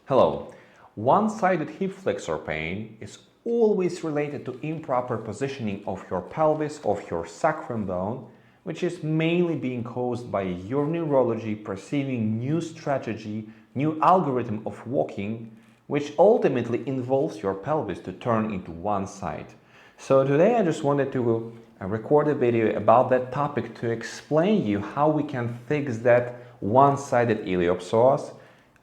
Hello. One-sided hip flexor pain is always related to improper positioning of your pelvis, of your sacrum bone, which is mainly being caused by your neurology perceiving new strategy, new algorithm of walking, which ultimately involves your pelvis to turn into one side. So today I just wanted to record a video about that topic to explain you how we can fix that one-sided iliopsoas.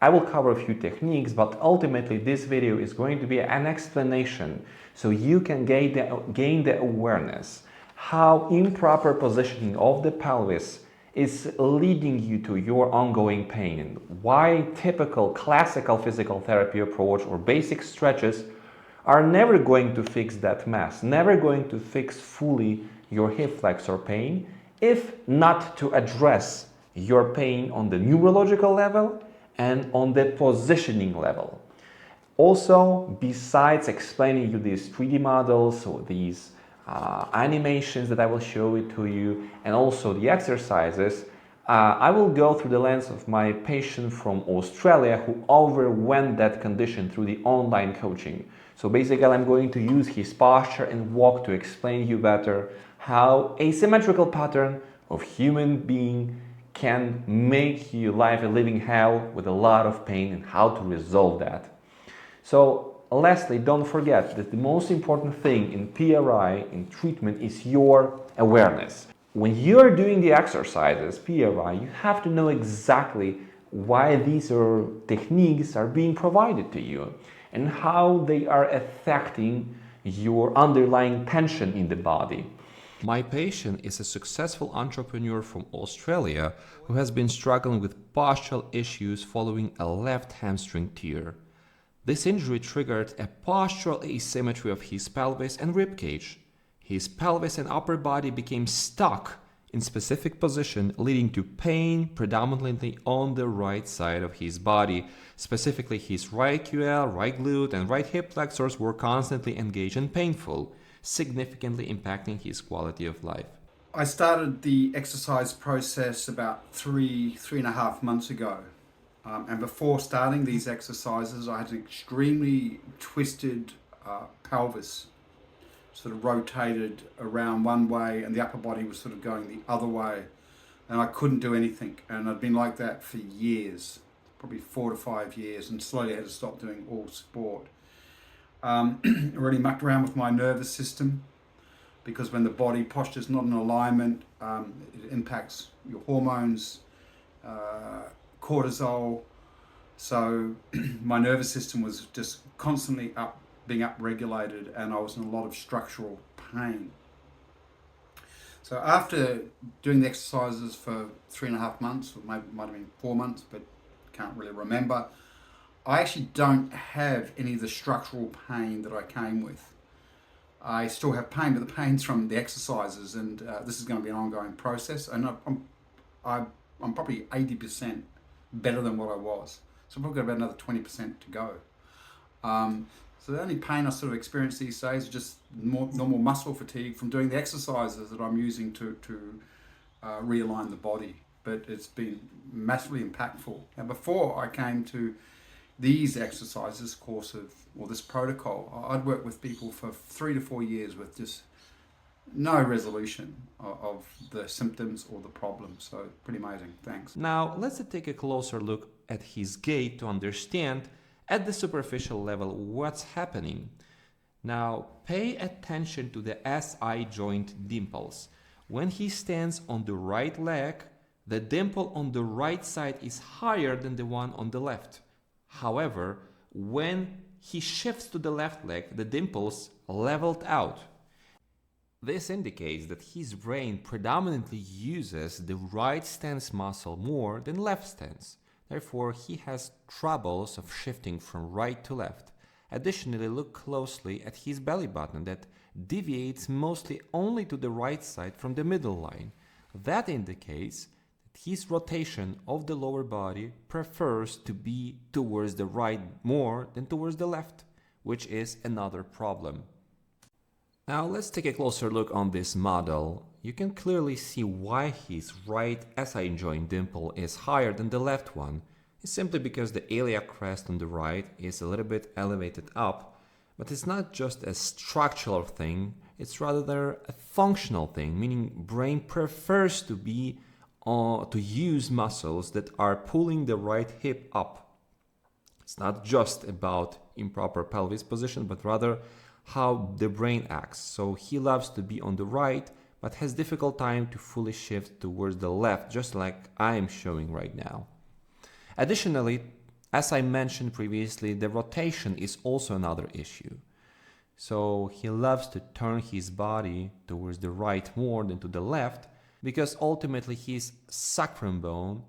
I will cover a few techniques, but ultimately this video is going to be an explanation so you can gain the awareness how improper positioning of the pelvis is leading you to your ongoing pain, and why typical classical physical therapy approach or basic stretches are never going to fix that mess, never going to fix fully your hip flexor pain, if not to address your pain on the neurological level and on the positioning level. Also, besides explaining you these 3D models or these animations that I will show it to you, and also the exercises, I will go through the lens of my patient from Australia who overwent that condition through the online coaching. So basically I'm going to use his posture and walk to explain you better how asymmetrical pattern of human being can make your life a living hell with a lot of pain, and how to resolve that. So lastly, don't forget that the most important thing in PRI, in treatment, is your awareness. When you're doing the exercises, PRI, you have to know exactly why these techniques are being provided to you and how they are affecting your underlying tension in the body. My patient is a successful entrepreneur from Australia who has been struggling with postural issues following a left hamstring tear. This injury triggered a postural asymmetry of his pelvis and ribcage. His pelvis and upper body became stuck in specific position, leading to pain predominantly on the right side of his body. Specifically, his right QL, right glute, and right hip flexors were constantly engaged and painful, significantly impacting his quality of life. I started the exercise process about three and a half months ago. And before starting these exercises, I had an extremely twisted pelvis, sort of rotated around one way, and the upper body was sort of going the other way. And I couldn't do anything. And I'd been like that for years, probably 4 to 5 years, and slowly had to stop doing all sport. Really mucked around with my nervous system, because when the body posture is not in alignment, it impacts your hormones, cortisol. So my nervous system was just constantly being upregulated, and I was in a lot of structural pain. So after doing the exercises for 3.5 months, or maybe it might have been 4 months, but can't really remember, I actually don't have any of the structural pain that I came with. I still have pain, but the pain's from the exercises, and this is going to be an ongoing process. And I'm probably 80% better than what I was. So I've probably got about another 20% to go. So the only pain I sort of experience these days is just more normal muscle fatigue from doing the exercises that I'm using to realign the body. But it's been massively impactful. Now, before I came to these exercises this protocol, I'd worked with people for 3 to 4 years with just no resolution of the symptoms or the problem. So pretty amazing. Thanks. Now let's take a closer look at his gait to understand at the superficial level what's happening. Now pay attention to the SI joint dimples. When he stands on the right leg, the dimple on the right side is higher than the one on the left. However, when he shifts to the left leg, the dimples leveled out. This indicates that his brain predominantly uses the right stance muscle more than left stance. Therefore, he has troubles of shifting from right to left. Additionally, look closely at his belly button that deviates mostly only to the right side from the middle line. That indicates his rotation of the lower body prefers to be towards the right more than towards the left, which is another problem. Now let's take a closer look on this model. You can clearly see why his right SI joint dimple is higher than the left one. is simply because the iliac crest on the right is a little bit elevated up, but it's not just a structural thing, it's rather a functional thing, meaning brain prefers to use muscles that are pulling the right hip up. It's not just about improper pelvis position, but rather how the brain acts. So he loves to be on the right, but has difficult time to fully shift towards the left, just like I am showing right now. Additionally, as I mentioned previously, the rotation is also another issue. So he loves to turn his body towards the right more than to the left, because ultimately his sacrum bone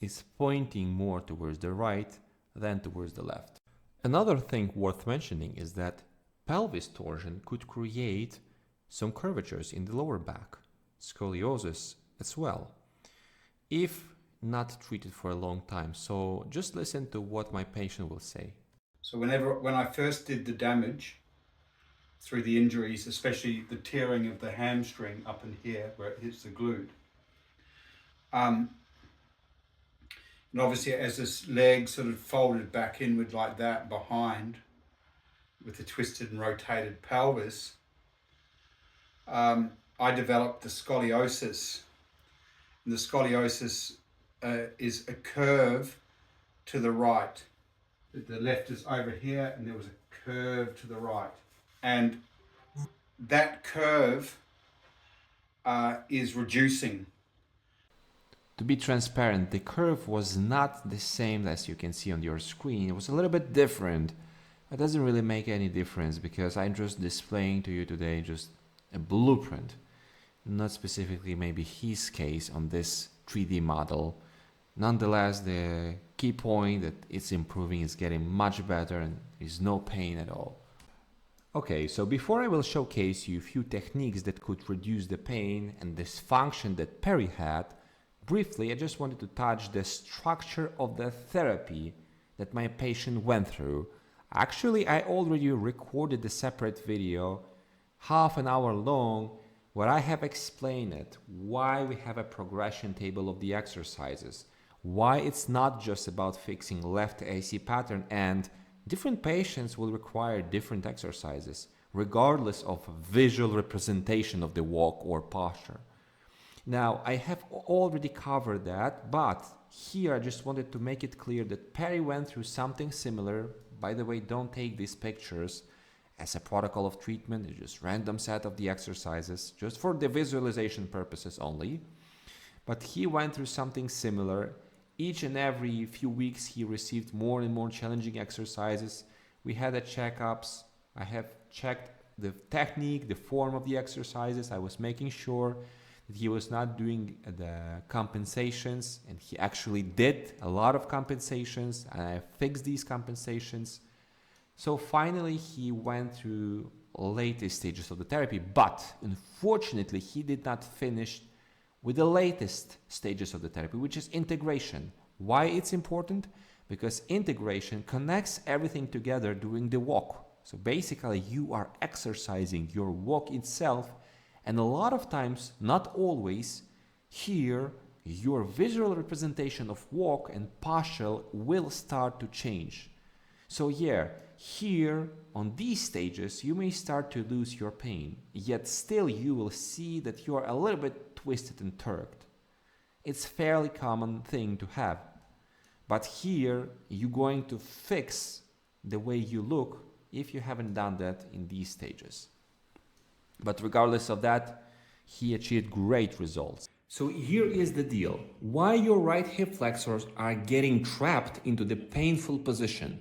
is pointing more towards the right than towards the left. Another thing worth mentioning is that pelvis torsion could create some curvatures in the lower back, scoliosis as well, if not treated for a long time. So just listen to what my patient will say. So when I first did the damage through the injuries, especially the tearing of the hamstring up in here where it hits the glute, and obviously as this leg sort of folded back inward like that behind with the twisted and rotated pelvis, I developed the scoliosis. And the scoliosis is a curve to the right. The left is over here and there was a curve to the right. And that curve is reducing. To be transparent, the curve was not the same as you can see on your screen. It was a little bit different. It doesn't really make any difference because I'm just displaying to you today just a blueprint, not specifically maybe his case on this 3D model. Nonetheless, the key point that it's improving is getting much better and there's no pain at all. Okay, so before I will showcase you a few techniques that could reduce the pain and dysfunction that Perry had, briefly I just wanted to touch the structure of the therapy that my patient went through. Actually, I already recorded a separate video, half an hour long, where I have explained it, why we have a progression table of the exercises, why it's not just about fixing left AIC pattern, and different patients will require different exercises, regardless of visual representation of the walk or posture. Now, I have already covered that, but here I just wanted to make it clear that Perry went through something similar. By the way, don't take these pictures as a protocol of treatment. It's just random set of the exercises, just for the visualization purposes only. But he went through something similar. Each and every few weeks, he received more and more challenging exercises. We had a checkups. I have checked the technique, the form of the exercises. I was making sure that he was not doing the compensations, and he actually did a lot of compensations, and I fixed these compensations. So finally, he went through latest stages of the therapy, but unfortunately, he did not finish with the latest stages of the therapy, which is integration. Why it's important? Because integration connects everything together during the walk. So basically, you are exercising your walk itself, and a lot of times, not always, here your visual representation of walk and posture will start to change. So yeah, here on these stages you may start to lose your pain, yet still you will see that you are a little bit twisted and turked. It's fairly common thing to have. But here you're going to fix the way you look if you haven't done that in these stages. But regardless of that, he achieved great results. So here is the deal. Why your right hip flexors are getting trapped into the painful position.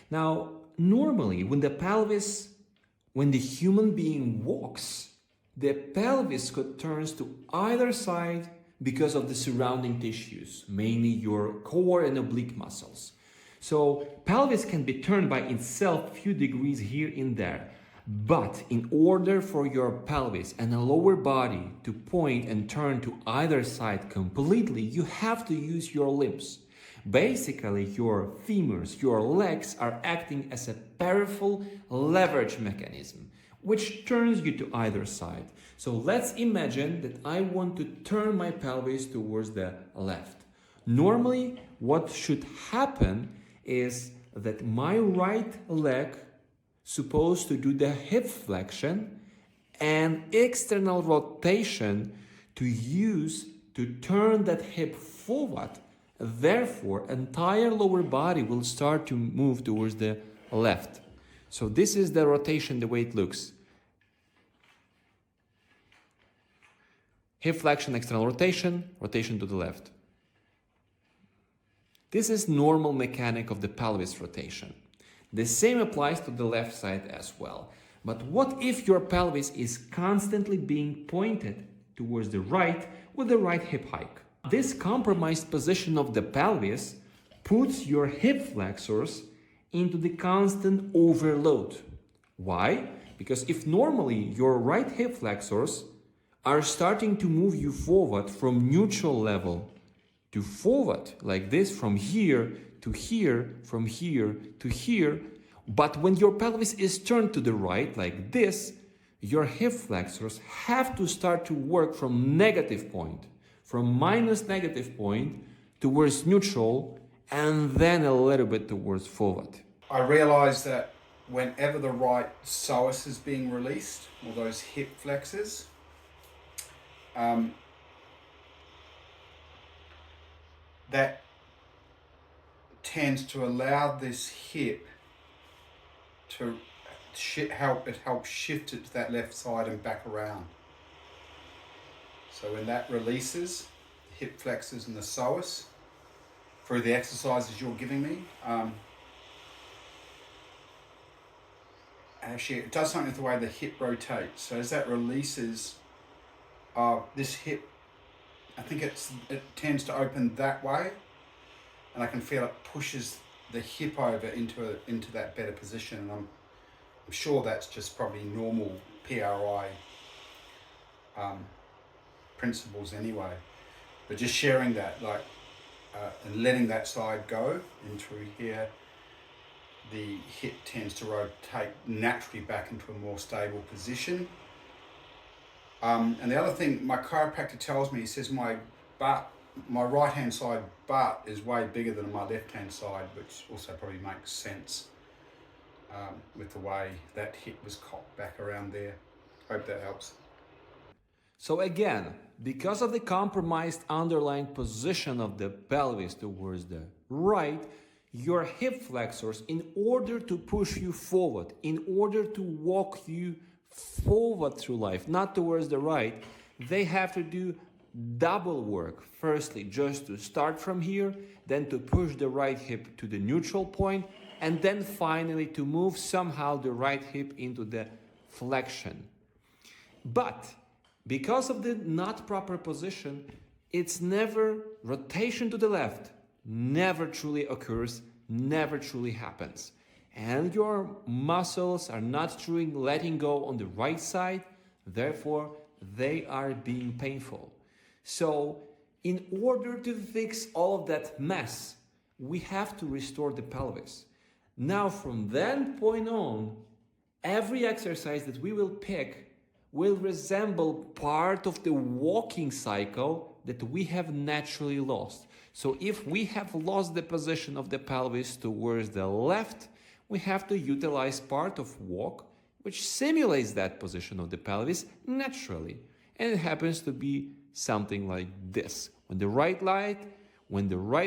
Now, normally when the human being walks, the pelvis turns to either side because of the surrounding tissues, mainly your core and oblique muscles. So pelvis can be turned by itself a few degrees here and there. But in order for your pelvis and the lower body to point and turn to either side completely, you have to use your limbs. Basically, your femurs, your legs are acting as a powerful leverage mechanism, which turns you to either side. So let's imagine that I want to turn my pelvis towards the left. Normally, what should happen is that my right leg supposed to do the hip flexion and external rotation to use to turn that hip forward. Therefore, entire lower body will start to move towards the left. So this is the rotation, the way it looks. Hip flexion, external rotation, rotation to the left. This is normal mechanic of the pelvis rotation. The same applies to the left side as well. But what if your pelvis is constantly being pointed towards the right with the right hip hike? This compromised position of the pelvis puts your hip flexors into the constant overload. Why? Because if normally your right hip flexors are starting to move you forward from neutral level to forward, like this, from here to here, from here to here, but when your pelvis is turned to the right, like this, your hip flexors have to start to work from negative point, from minus negative point towards neutral, and then a little bit towards forward. I realised that whenever the right psoas is being released, or those hip flexors, that tends to allow this hip to help shift it to that left side and back around. So when that releases the hip flexors and the psoas through the exercises you're giving me, actually it does something with the way the hip rotates. So as that releases, this hip, I think it tends to open that way, and I can feel it pushes the hip over into that better position. And I'm sure that's just probably normal PRI principles anyway. But just sharing that, and letting that side go in through here, the hip tends to rotate naturally back into a more stable position. And the other thing, my chiropractor tells me, he says my right hand side butt is way bigger than my left hand side, which also probably makes sense with the way that hip was cocked back around there. Hope that helps. So again, because of the compromised underlying position of the pelvis towards the right, your hip flexors, in order to push you forward, in order to walk you forward through life, not towards the right, they have to do double work. Firstly, just to start from here, then to push the right hip to the neutral point, and then finally to move somehow the right hip into the flexion. But because of the not proper position, it's never rotation to the left, never truly occurs, never truly happens. And your muscles are not truly letting go on the right side, therefore they are being painful. So in order to fix all of that mess, we have to restore the pelvis. Now from that point on, every exercise that we will pick will resemble part of the walking cycle that we have naturally lost. So if we have lost the position of the pelvis towards the left, we have to utilize part of walk which simulates that position of the pelvis naturally. And it happens to be something like this. When the right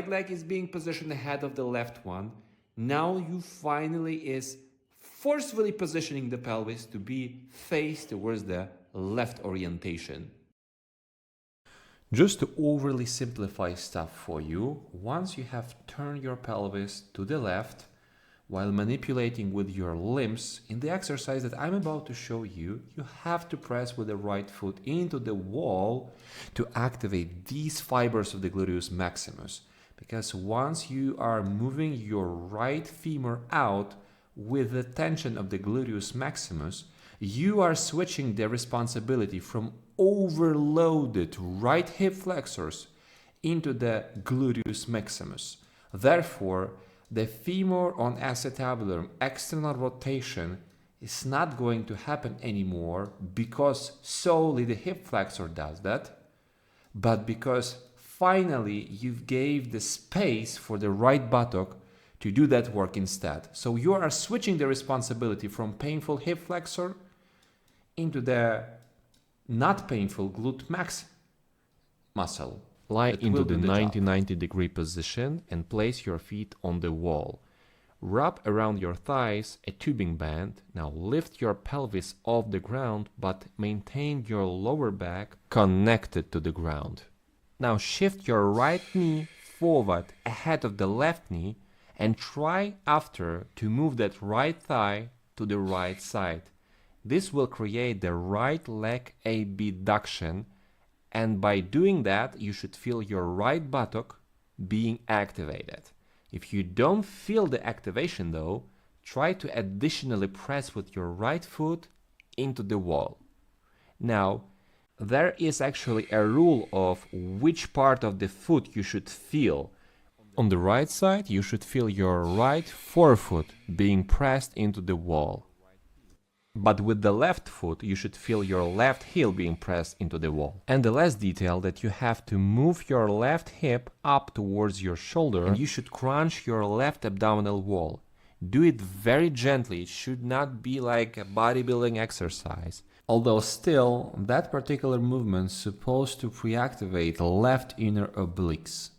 leg is being positioned ahead of the left one, now you finally is forcefully positioning the pelvis to be faced towards the left orientation. Just to overly simplify stuff for you, once you have turned your pelvis to the left, while manipulating with your limbs, in the exercise that I'm about to show you, you have to press with the right foot into the wall to activate these fibers of the gluteus maximus. Because once you are moving your right femur out with the tension of the gluteus maximus, you are switching the responsibility from overloaded right hip flexors into the gluteus maximus. Therefore, the femur on acetabulum external rotation is not going to happen anymore because solely the hip flexor does that, but because finally you gave the space for the right buttock to do that work instead. So you are switching the responsibility from painful hip flexor into the not painful glute max muscle. Lie into the 90-90-degree position and place your feet on the wall. Wrap around your thighs a tubing band. Now lift your pelvis off the ground but maintain your lower back connected to the ground. Now shift your right knee forward ahead of the left knee and try after to move that right thigh to the right side. This will create the right leg abduction, and by doing that you should feel your right buttock being activated. If you don't feel the activation though, try to additionally press with your right foot into the wall. Now, there is actually a rule of which part of the foot you should feel. On the right side, you should feel your right forefoot being pressed into the wall. But with the left foot, you should feel your left heel being pressed into the wall. And the last detail, that you have to move your left hip up towards your shoulder and you should crunch your left abdominal wall. Do it very gently. It should not be like a bodybuilding exercise. Although still, that particular movement is supposed to pre-activate left inner obliques.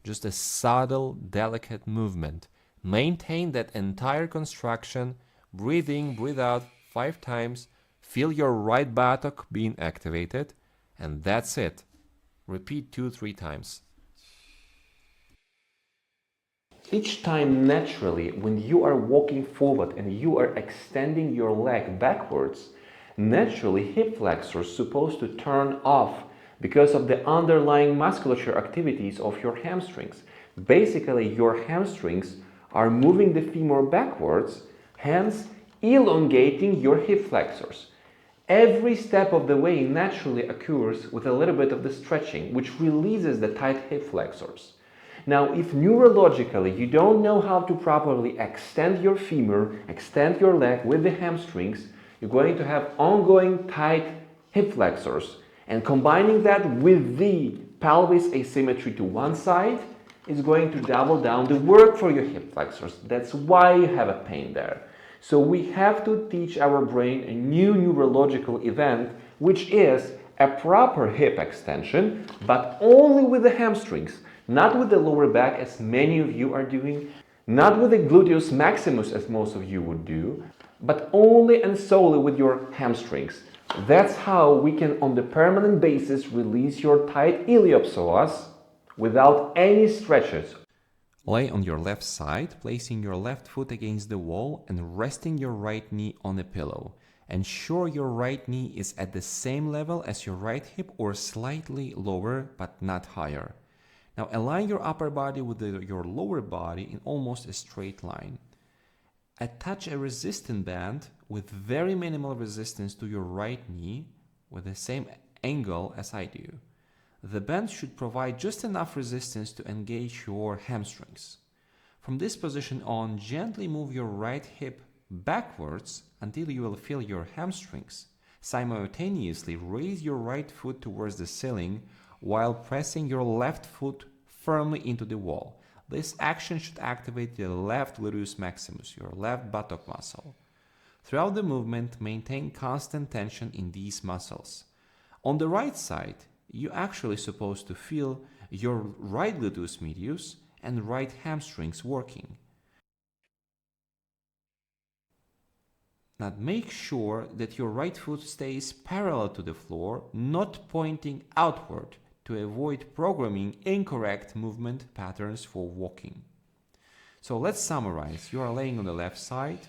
Just a subtle, delicate movement. Maintain that entire construction. Breathe in, breathe out 5 times. Feel your right buttock being activated. And that's it. Repeat 2-3 times. Each time naturally, when you are walking forward and you are extending your leg backwards, naturally hip flexors supposed to turn off because of the underlying musculature activities of your hamstrings. Basically, your hamstrings are moving the femur backwards, hence elongating your hip flexors. Every step of the way naturally occurs with a little bit of the stretching, which releases the tight hip flexors. Now, if neurologically you don't know how to properly extend your femur, extend your leg with the hamstrings, you're going to have ongoing tight hip flexors. And combining that with the pelvis asymmetry to one side is going to double down the work for your hip flexors. That's why you have a pain there. So we have to teach our brain a new neurological event, which is a proper hip extension, but only with the hamstrings, not with the lower back as many of you are doing, not with the gluteus maximus as most of you would do, but only and solely with your hamstrings. That's how we can, on the permanent basis, release your tight iliopsoas without any stretches. Lay on your left side, placing your left foot against the wall and resting your right knee on a pillow. Ensure your right knee is at the same level as your right hip or slightly lower but not higher. Now align your upper body with your lower body in almost a straight line. Attach a resistance band with very minimal resistance to your right knee with the same angle as I do. The band should provide just enough resistance to engage your hamstrings. From this position on, gently move your right hip backwards until you will feel your hamstrings. Simultaneously raise your right foot towards the ceiling while pressing your left foot firmly into the wall. This action should activate the left gluteus maximus, your left buttock muscle. Throughout the movement, maintain constant tension in these muscles. On the right side, you're actually supposed to feel your right gluteus medius and right hamstrings working. Now make sure that your right foot stays parallel to the floor, not pointing outward, to avoid programming incorrect movement patterns for walking. So let's summarize. You are laying on the left side,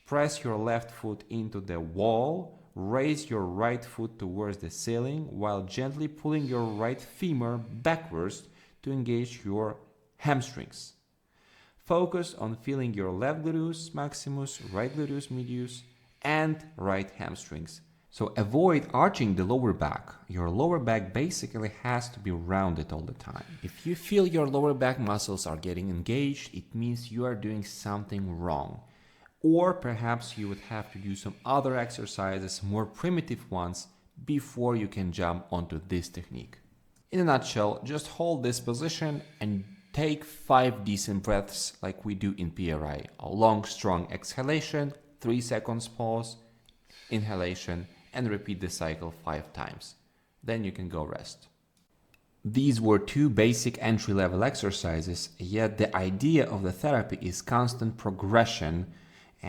press your left foot into the wall, raise your right foot towards the ceiling while gently pulling your right femur backwards to engage your hamstrings. Focus on feeling your left gluteus maximus, right gluteus medius, and right hamstrings. So avoid arching the lower back. Your lower back basically has to be rounded all the time. If you feel your lower back muscles are getting engaged, it means you are doing something wrong. Or perhaps you would have to do some other exercises, more primitive ones, before you can jump onto this technique. In a nutshell, just hold this position and take 5 decent breaths like we do in PRI. A long, strong exhalation, 3 seconds pause, inhalation, and repeat the cycle 5 times. Then you can go rest. These were 2 basic entry-level exercises, yet the idea of the therapy is constant progression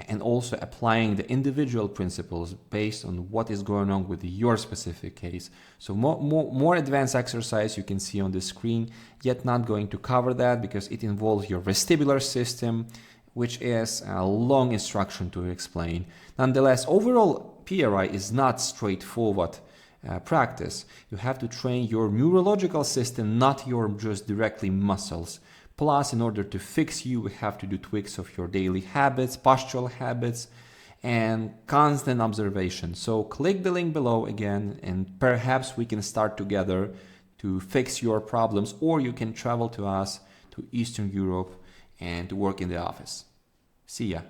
and also applying the individual principles based on what is going on with your specific case. So more advanced exercise you can see on the screen, yet not going to cover that because it involves your vestibular system, which is a long instruction to explain. Nonetheless, overall PRI is not straightforward practice. You have to train your neurological system, not your just directly muscles. Plus, in order to fix you, we have to do tweaks of your daily habits, postural habits, and constant observation. So click the link below again, and perhaps we can start together to fix your problems, or you can travel to us to Eastern Europe and to work in the office. See ya.